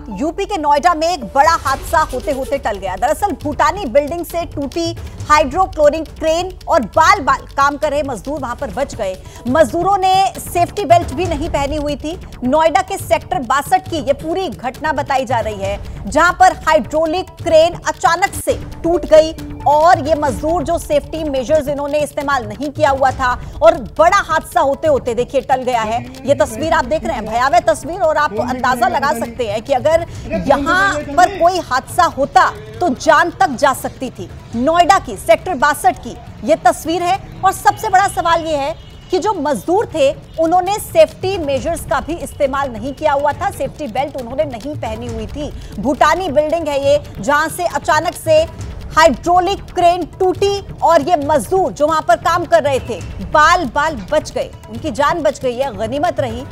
UP के नोएडा में एक बड़ा हादसा होते होते टल गया। दरअसल भूटानी बिल्डिंग से टूटी हाइड्रोक्लोरिक क्रेन और बाल बाल काम कर रहे मजदूर वहां पर बच गए। मजदूरों ने सेफ्टी बेल्ट भी नहीं पहनी हुई थी। नोएडा के सेक्टर 62 की यह पूरी घटना बताई जा रही है, जहां पर हाइड्रोलिक क्रेन अचानक से टूट गई और ये मजदूर जो सेफ्टी मेजर्स इन्होंने इस्तेमाल नहीं किया हुआ था और बड़ा हादसा होते होते देखिए टल गया है। ये तस्वीर आप देख रहे हैं, भयावह तस्वीर, और आप अंदाजा लगा सकते हैं कि अगर यहां पर कोई हादसा होता तो जान तक जा सकती थी। नोएडा की सेक्टर 62 की यह तस्वीर है और सबसे बड़ा सवाल यह है कि जो मजदूर थे उन्होंने सेफ्टी मेजर्स का भी इस्तेमाल नहीं किया हुआ था, सेफ्टी बेल्ट उन्होंने नहीं पहनी हुई थी। भूटानी बिल्डिंग है ये, जहां से अचानक से हाइड्रोलिक क्रेन टूटी और ये मजदूर जो वहां पर काम कर रहे थे बाल बाल बच गए, उनकी जान बच गई है, गनीमत रही।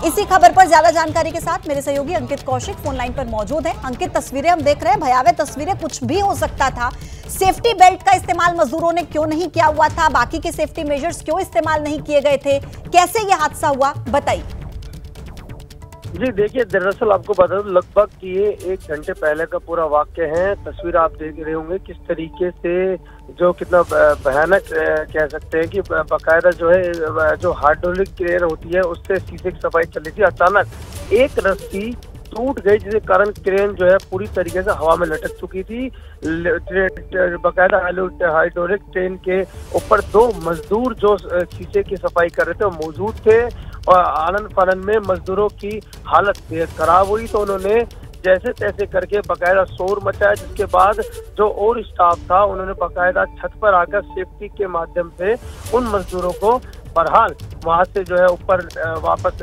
इसी खबर पर ज्यादा जानकारी के साथ मेरे सहयोगी अंकित कौशिक फोन लाइन पर मौजूद हैं। अंकित, तस्वीरें हम देख रहे हैं, भयावह तस्वीरें, कुछ भी हो सकता था। सेफ्टी बेल्ट का इस्तेमाल मजदूरों ने क्यों नहीं किया हुआ था? बाकी के सेफ्टी मेजर्स क्यों इस्तेमाल नहीं किए गए थे? कैसे यह हादसा हुआ, बताइए। जी देखिए, दरअसल आपको बता दूं, लगभग ये 1 घंटे पहले का पूरा वाक्य है। तस्वीर आप देख रहे होंगे किस तरीके से, जो कितना भयानक कह सकते हैं कि बाकायदा जो है, जो हाइड्रोलिक क्रेन होती है उससे शीशे की सफाई चल रही थी। अचानक एक रस्सी टूट गई, जिसके कारण क्रेन जो है पूरी तरीके से हवा में लटक चुकी थी। बाकायदा हाइड्रोलिक ट्रेन के ऊपर 2 मजदूर जो शीशे की सफाई कर रहे थे वो मौजूद थे और आनंद फानंद में मजदूरों की हालत खराब हुई, तो उन्होंने जैसे तैसे करके बाकायदा शोर मचाया, जिसके बाद जो और स्टाफ था उन्होंने बाकायदा छत पर आकर सेफ्टी के माध्यम से उन मजदूरों को बहरहाल वहां से जो है ऊपर वापस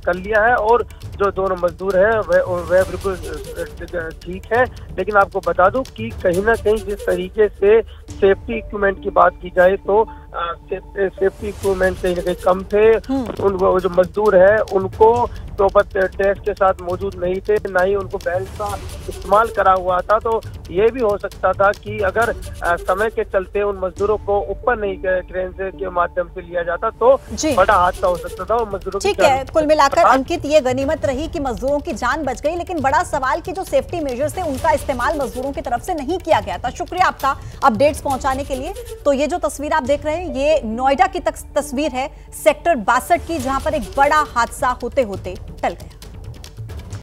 कर लिया है। और जो दोनों मजदूर हैं वह बिल्कुल ठीक है। लेकिन आपको बता दूं कि कहीं ना कहीं जिस तरीके से सेफ्टी इक्विपमेंट की बात की जाए तो सेफ्टी इक्विपमेंट कहीं ना कहीं कम थे। उन जो मजदूर है उनको प्रॉपर टेस्ट के साथ मौजूद नहीं थे, ना ही उनको बेल्ट का इस्तेमाल करा हुआ था। तो ये भी हो सकता था कि अगर समय के चलते उन मजदूरों को ऊपर नहीं क्रेन से के माध्यम से लिया जाता तो बड़ा हादसा हो सकता था। मजदूरों ठीक है, कुल मिलाकर अंकित ये गनीमत रही कि मजदूरों की जान बच गई, लेकिन बड़ा सवाल कि जो सेफ्टी मेजर्स थे उनका इस्तेमाल मजदूरों की तरफ से नहीं किया गया था। शुक्रिया आपका अपडेट्स पहुंचाने के लिए। तो ये जो तस्वीर आप देख रहे हैं ये नोएडा की तस्वीर है सेक्टर 62 की, जहां पर एक बड़ा हादसा होते होते टल गया।